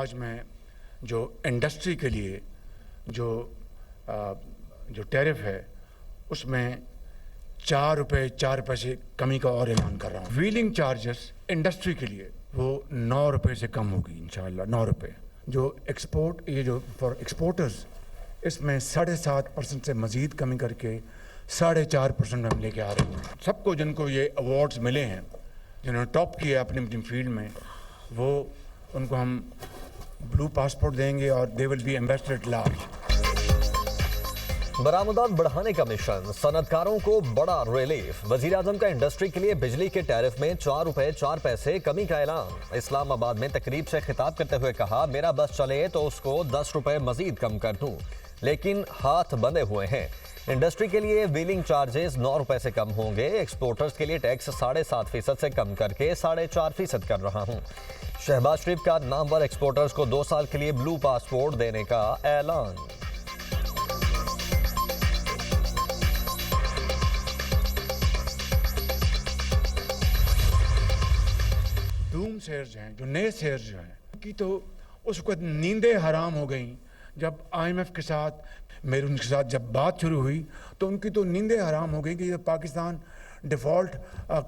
आज मैं जो इंडस्ट्री के लिए जो टैरिफ है उसमें 4 रुपये 4 पैसे कमी का और ऐलान कर रहा हूँ। व्हीलिंग चार्जेस इंडस्ट्री के लिए वो 9 रुपये से कम होगी इंशाल्लाह, 9 रुपये। जो एक्सपोर्ट, ये जो फॉर एक्सपोर्टर्स, इसमें 7.5% से मज़ीद कमी करके 4.5% में हम लेके आ रहे हैं। सबको जिनको ये अवार्ड्स मिले हैं, जिन्होंने टॉप किया अपनी अपनी फील्ड में, वो उनको हम ब्लू पासपोर्ट देंगे और they will be ambassador at large. बरामदात बढ़ाने का मिशन, सनतकारों को बड़ा रिलीफ। वजीर-आजम का इंडस्ट्री के लिए बिजली के टैरिफ में 4 रुपये 4 पैसे कमी का ऐलान। इस्लामाबाद में तकरीब से खिताब करते हुए कहा, मेरा बस चले तो उसको 10 रुपये मजीद कम कर दूं, लेकिन हाथ बंधे हुए हैं। इंडस्ट्री के लिए व्हीलिंग चार्जेस 9 रुपए से कम होंगे। एक्सपोर्टर्स के लिए टैक्स 7.5% से कम करके 4.5% कर रहा हूं। शहबाज शरीफ का नामवर एक्सपोर्टर्स को 2 साल के लिए ब्लू पासपोर्ट देने का ऐलान। डूम शेयर्स हैं, जो नए शेयर्स जो हैं, उनकी तो उसको नींदें हराम हो गई। जब IMF के साथ मेरी उनके साथ जब बात शुरू हुई तो उनकी तो नींदें हराम हो गई कि जब पाकिस्तान डिफ़ॉल्ट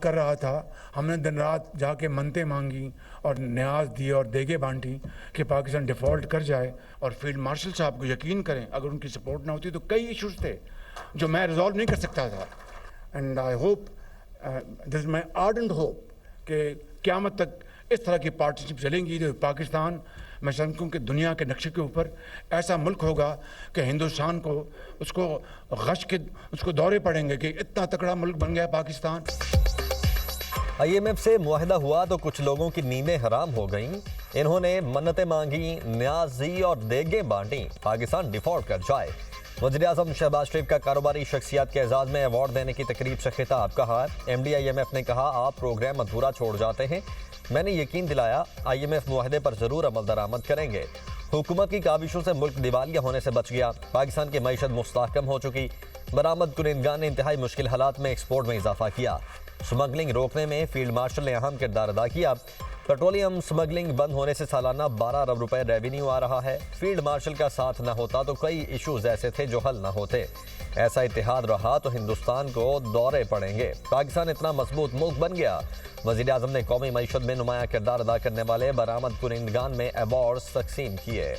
कर रहा था, हमने दिन रात जाके मन्नतें मांगी और न्याज दिए और देगे बांटी कि पाकिस्तान डिफ़ॉल्ट कर जाए। और फील्ड मार्शल साहब को यकीन करें, अगर उनकी सपोर्ट ना होती तो कई इशूज़ थे जो मैं रिजॉल्व नहीं कर सकता था। And I hope, this is my ardent hope, कि क़यामत तक इस तरह की पार्टनरशिप चलेंगी जो पाकिस्तान, मैं समझूँ कि दुनिया के नक्शे के ऊपर ऐसा मुल्क होगा कि हिंदुस्तान को उसको गश के उसको दौरे पड़ेंगे कि इतना तकड़ा मुल्क बन गया पाकिस्तान। IMF से मुआहदा हुआ तो कुछ लोगों की नींदें हराम हो गईं। इन्होंने मन्नतें मांगी, न्याज दी और देगें बांटी, पाकिस्तान डिफॉल्ट कर जाए। वज़ीर-ए-आज़म शहबाज शरीफ का कारोबारी शख्सियत के एजाज में अवार्ड देने की तकरीब से खिताब। कहा, MD IMF ने कहा, आप प्रोग्राम अधूरा छोड़ जाते हैं। मैंने यकीन दिलाया IMF मुआहदे पर जरूर अमल दरामद करेंगे। हुकूमत की काबिशों से मुल्क दिवालिया होने से बच गया। पाकिस्तान की मईशत मुस्तहकम हो चुकी। बरामद कुनिंदगान ने इंतहाई मुश्किल हालात में एक्सपोर्ट में इजाफा किया। स्मगलिंग रोकने में फील्ड मार्शल ने अहम किरदार अदा किया। पेट्रोलियम स्मगलिंग बंद होने से सालाना 12 अरब रुपए रेवेन्यू आ रहा है। फील्ड मार्शल का साथ न होता तो कई इशूज ऐसे थे जो हल न होते। ऐसा इत्तेहाद रहा तो हिंदुस्तान को दौरे पड़ेंगे। पाकिस्तान इतना मजबूत मुल्क बन गया। वज़ीर-ए-आज़म ने कौमी मईशत में नुमाया किरदार अदा करने वाले बरामद कुनिंदगान में अवार्ड्स तकसीम किए।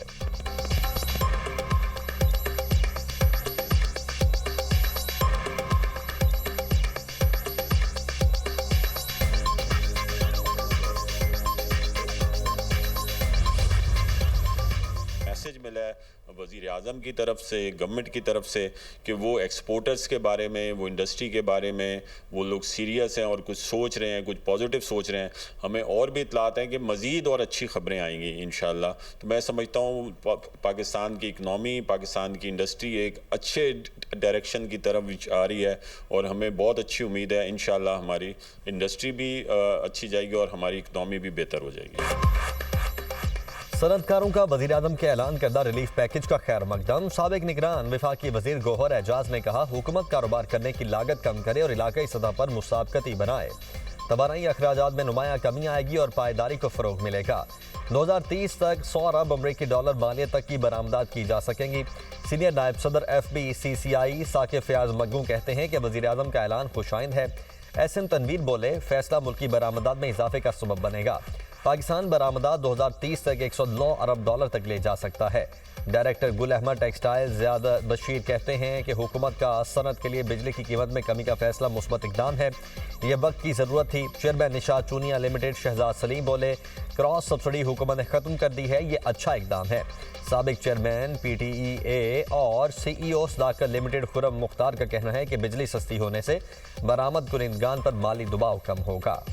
मैसेज मिला है वज़ीर आज़म की तरफ से, गवर्नमेंट की तरफ से, कि वो एक्सपोर्टर्स के बारे में, वो इंडस्ट्री के बारे में वो लोग सीरियस हैं और कुछ सोच रहे हैं, कुछ पॉजिटिव सोच रहे हैं। हमें और भी इतलात हैं कि मज़ीद और अच्छी ख़बरें आएंगी इंशाल्लाह। तो मैं समझता हूँ पाकिस्तान की इकनॉमी, पाकिस्तान की इंडस्ट्री एक अच्छे डायरेक्शन की तरफ आ रही है और हमें बहुत अच्छी उम्मीद है इंशाल्लाह हमारी इंडस्ट्री भी अच्छी जाएगी और हमारी इकनॉमी भी बेहतर हो जाएगी। सनतकारों का वज़ीर-ए-आज़म के ऐलान करदा रिलीफ पैकेज का खैर मकदम। साबिक निगरान वफाकी वज़ीर गौहर एजाज ने कहा, हुकूमत कारोबार करने की लागत कम करे और इलाकाई सतह पर मुसाबकती बनाए। तबारई अखराजात में नुमाया कमी आएगी और पायदारी को फ़रोग मिलेगा। 2030 तक 100 अरब अमरीकी डॉलर मालियत तक की बरामदात की जा सकेंगी। सीनियर नायब सदर FBCCI साकिब फयाज मगू कहते हैं कि वज़ीर-ए-आज़म का ऐलान खुशाइंद है। SM तनवीर बोले, फैसला मुल्की बरामदात में इजाफे का सबब बनेगा। पाकिस्तान बरामदात 2030 तक 109 अरब डॉलर तक ले जा सकता है। Director Gul Ahmed textile Ziyad Bashir कहते हैं कि हुकूमत का सनत के लिए बिजली की कीमत में कमी का फैसला मुस्बत इक़दाम है। यह वक्त की ज़रूरत थी। चेयरमैन निशात चूनिया लिमिटेड शहजाद सलीम बोले, क्रॉस सब्सिडी हुकूमत ने ख़त्म कर दी है, ये अच्छा इक़दाम है। साबिक चेयरमैन PTEA और CEO सदाकत लिमिटेड खुरम मुख्तार का कहना है कि बिजली सस्ती होने से बरामद कुनिंदगान पर माली दबाव कम होगा।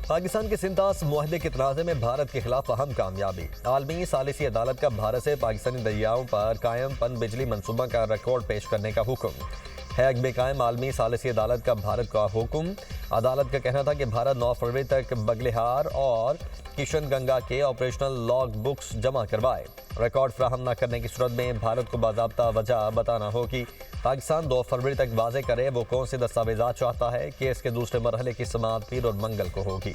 पाकिस्तान के सिंतास मुआहदे के तनाज़े में भारत के खिलाफ अहम कामयाबी। आलमी सालिसी अदालत का भारत से पाकिस्तानी दरियाओं पर कायम पन बिजली मनसूबा का रिकॉर्ड पेश करने का हुक्म। हैग में कायम आलमी सालिसी अदालत का भारत का हुक्म। अदालत का कहना था कि भारत 9 फरवरी तक बगलिहार और किशन गंगा के ऑपरेशनल लॉग बुक्स जमा करवाए। रिकॉर्ड फ्राहम न करने की सूरत में भारत को बाज़ाब्ता वजह बताना होगी। पाकिस्तान 2 फरवरी तक वाज़े करे वो कौन से दस्तावेजात चाहता है। केस के दूसरे मरहले की समाअत पीर और मंगल को होगी।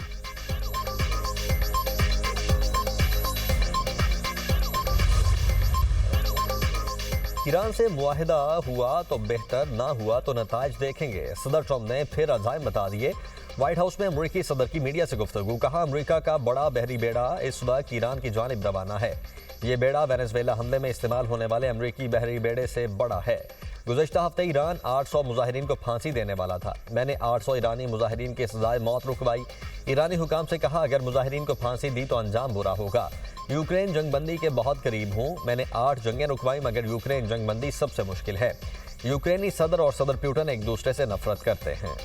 ईरान से मुआहिदा हुआ तो बेहतर, ना हुआ तो नताइज देखेंगे। सदर ट्रंप ने फिर अज़ाइम बता दिए। व्हाइट हाउस में अमरीकी सदर की मीडिया से गुफ्तगू। कहा, अमरीका का बड़ा बहरी बेड़ा इस वक्त ईरान की जानिब रवाना है। ये बेड़ा वेनेजुएला हमले में इस्तेमाल होने वाले अमरीकी बहरी बेड़े से बड़ा है। गुज़श्ता हफ्ते ईरान 800 मुजाहिरीन को फांसी देने वाला था। मैंने 800 ईरानी मुजाहिरीन की सजाए मौत रुकवाई। ईरानी हुकाम से कहा, अगर मुजाहिरीन को फांसी दी तो अंजाम बुरा होगा। यूक्रेन जंगबंदी के बहुत करीब हूँ। मैंने 8 जंगें रुकवाई, मगर यूक्रेन जंगबंदी सबसे मुश्किल है। यूक्रेनी सदर और सदर पुतिन एक दूसरे से नफरत करते हैं।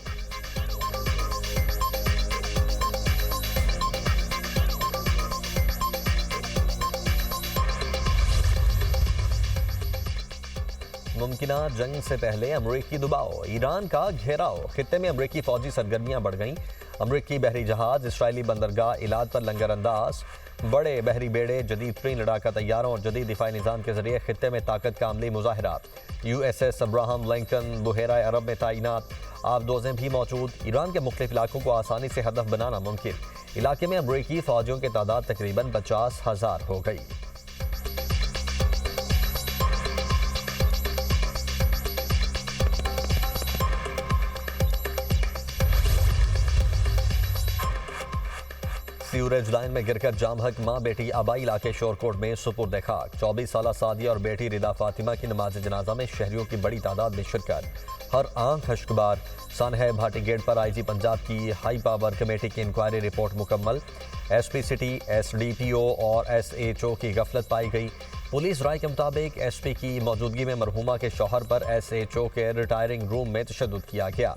मुमकिना जंग से पहले अमरीकी दबाव, ईरान का घेराव। खित्ते में अमरीकी फौजी सरगर्मियां बढ़ गईं। अमरीकी बहरी जहाज इसराइली बंदरगाह इलाद पर लंगर अंदाज। बड़े बहरी बेड़े, जदीद तरीन लड़ाका तैयारों और जदीद दिफाई निज़ाम के जरिए खित्ते में ताकत का अमली मुजाहरा। USS अब्राहम लिंकन बुहेरा अरब में तैनात। आबदोजें भी मौजूद। ईरान के मुख्तलिफ इलाकों को आसानी से हदफ बनाना मुमकिन। इलाके में अमरीकी फौजियों की तादाद तकरीबन 50,000 हो गई। सीवरेज लाइन में गिरकर जाम हक मां बेटी आबाई इलाके शोरकोट में सुपुर्द खाक। 24 साल सादिया और बेटी रिदा फातिमा की नमाज जनाजा में शहरियों की बड़ी तादाद में शिरकत। हर आंख हश्कबार। सानह भाटी गेट पर IG पंजाब की हाई पावर कमेटी की इंक्वायरी रिपोर्ट मुकम्मल। SP सिटी, SDPO और SHO की गफलत पाई गई। पुलिस राय के मुताबिक SP की मौजूदगी में मरहुमा के शौहर पर SHO के रिटायरिंग रूम में तशद्दुद किया गया।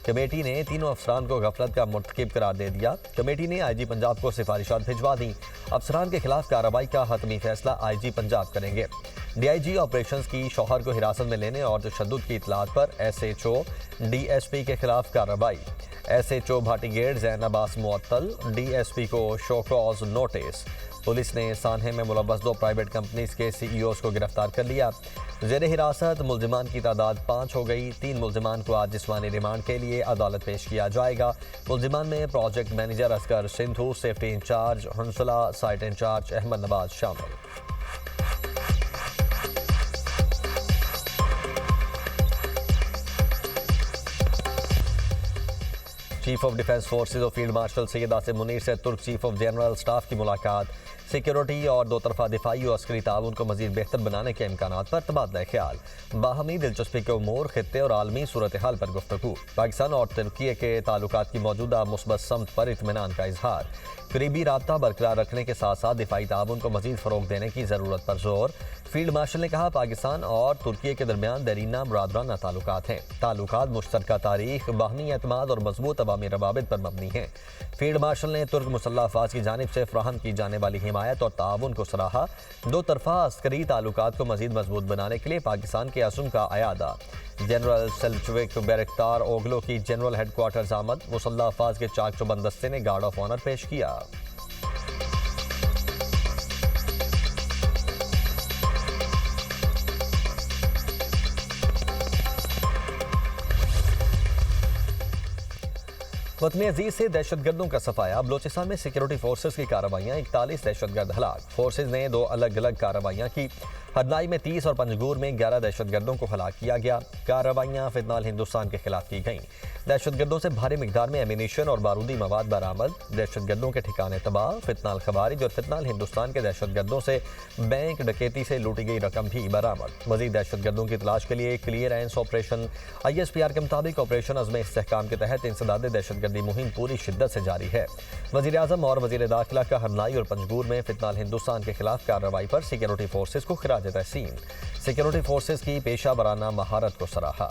कमेटी ने तीनों अफसरान को गफलत का मुर्तकिब करार दे दिया। कमेटी ने IG पंजाब को सिफारिशात भिजवा दी। अफसरान के खिलाफ कार्रवाई का हतमी फैसला IG पंजाब करेंगे। DIG ऑपरेशंस की शौहर को हिरासत में लेने और तशद्दुद की इतलात पर SHO DSP के खिलाफ कार्रवाई। SHO भाटीगेट ज़ैन अब्बास मुअत्तल, DSP को शो कॉज नोटिस। पुलिस ने सानहे में मुलव्वस 2 प्राइवेट कंपनीज के CEOs को गिरफ्तार कर लिया। ज़ेर हिरासत मुल्जिमान की तादाद 5 हो गई। 3 मुल्जिमान को आज जिस्मानी रिमांड के लिए अदालत पेश किया जाएगा। मुल्जिमान में project manager Asghar Sindhu, safety incharge Hansla, site incharge Ahmad Nawaz शामिल। चीफ ऑफ डिफेंस फोर्सेज और फील्ड मार्शल सैयद आसिम मुनीर से तुर्क चीफ ऑफ जनरल स्टाफ की मुलाकात। सिक्योरिटी और दो तरफा दिफाई और अस्करी ताउन को मजीद बेहतर बनाने के इम्कानात पर तबादला ख्याल। बाहमी दिलचस्पी के उमूर, खित्ते और आलमी सूरत हाल पर गुफ्तगू। पाकिस्तान और तुर्की के ताल्लुकात की मौजूदा मुस्बत समत पर इत्मीनान का इजहार। करीबी राब्ता बरकरार रखने के साथ साथ दिफाई ताउन को मजीद फ़रोग देने की ज़रूरत पर जोर। फील्ड मार्शल ने कहा, पाकिस्तान और तुर्की के दरमियान दरीना बरादराना ताल्लुकात हैं। ताल्लुकात मुश्तरका तारीख, बाहमी एतमाद और मजबूत अवामी रवाबित पर मबनी हैं। फील्ड मार्शल ने तुर्क मुसल्लह अफवाज की जानिब से फ्राहम की जाने वाली हिमायत और ताउन को सराहा। दो तरफा अस्करी ताल्लुकात को मजीद मजबूत बनाने के लिए पाकिस्तान के अज़्म का अयादा। जनरल सेल्चुविक बैरक्तार ओगलो की जनरल हेडक्वार्टर्स आमद। मुसल्लह अफवाज के चाक चौबंद दस्ते ने गार्ड ऑफ ऑनर पेश किया। वतन अजीज से दहशतगर्दों का सफाया। बलोचिस्तान में सिक्योरिटी फोर्सेज की कार्रवाइयाँ, 41 दहशतगर्द हलाक। फोर्सेज ने 2 अलग अलग कार्रवाइयाँ की। हरनाई में 30 और पंजगूर में 11 दहशतगर्दों को हलाक किया गया। कार्रवाइयाँ फितनाल हिंदुस्तान के खिलाफ की गईं। दहशतगर्दों से भारी मिकदार में एमिनेशन और बारूदी मवाद बरामद। दहशतगर्दों के ठिकाने तबाह। फितनाल खवारिज और फितनाल हिंदुस्तान के दहशतगर्दों से बैंक डकैती से लूटी गई रकम भी बरामद। मजीद दहशतगर्दों की तलाश के लिए क्लियरेंस ऑपरेशन। ISPR के मुताबिक ऑपरेशन अज़्म इस्तेहकाम के तहत इंसदाद दहशतगर्दी मुहिम पूरी शिद्दत से जारी है। वज़ीर आज़म और वज़ीर दाखिला का हरनाई और पंजगूर में फितनाल हिंदुस्तान के खिलाफ कार्रवाई पर सिक्योरिटी फोर्सेज को खिराज तहसीन। सिक्योरिटी फोर्सेज की पेशा वराना महारत को सराहा।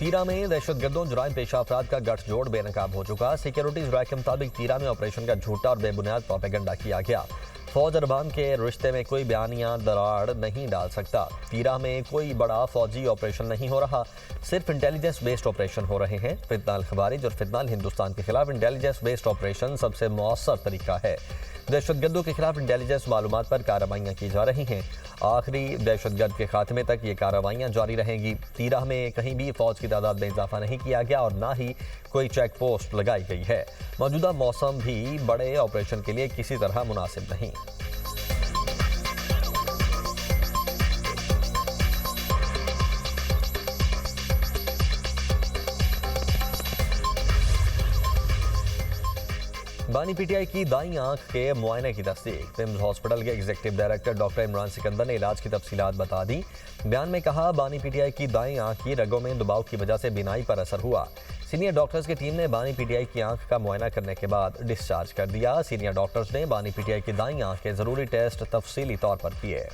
तीरा में दहशतगर्दों जुराइम पेशा अफराद का गठजोड़ बेनकाब हो चुका। सिक्योरिटीज राय के मुताबिक तीरा में ऑपरेशन का झूठा और बेबुनियाद प्रोपेगेंडा किया गया। फौज और अवाम के रिश्ते में कोई बयानियां दरार नहीं डाल सकता। तीरा में कोई बड़ा फौजी ऑपरेशन नहीं हो रहा, सिर्फ इंटेलिजेंस बेस्ड ऑपरेशन हो रहे हैं। फितनाल खवारिज और फितनाल हिंदुस्तान के खिलाफ इंटेलिजेंस बेस्ड ऑपरेशन सबसे मौसर तरीका है। दहशतगर्दों के खिलाफ इंटेलिजेंस मालूमात पर कार्रवाइयाँ की जा रही हैं। आखिरी दहशतगर्द के खात्मे तक ये कार्रवाइयाँ जारी रहेंगी। तीरा में कहीं भी फौज की तादाद में इजाफा नहीं किया गया और ना ही कोई चेक पोस्ट लगाई गई है। मौजूदा मौसम भी बड़े ऑपरेशन के लिए किसी तरह मुनासिब नहीं। बानी पीटीआई की दाईं आंख के मुआयने की तस्दीक। पिम्स हॉस्पिटल के executive director doctor Imran Sikandar ने इलाज की तफसीलात बता दी। बयान में कहा, बानी पीटीआई की दाईं आंख की रगों में दबाव की वजह से बीनाई पर असर हुआ। सीनियर डॉक्टर्स की टीम ने बानी पीटीआई की आंख का मुआयना करने के बाद डिस्चार्ज कर दिया। सीनियर डॉक्टर्स ने बानी पीटीआई की दाईं आंख के जरूरी टेस्ट तफसीली तौर पर किए।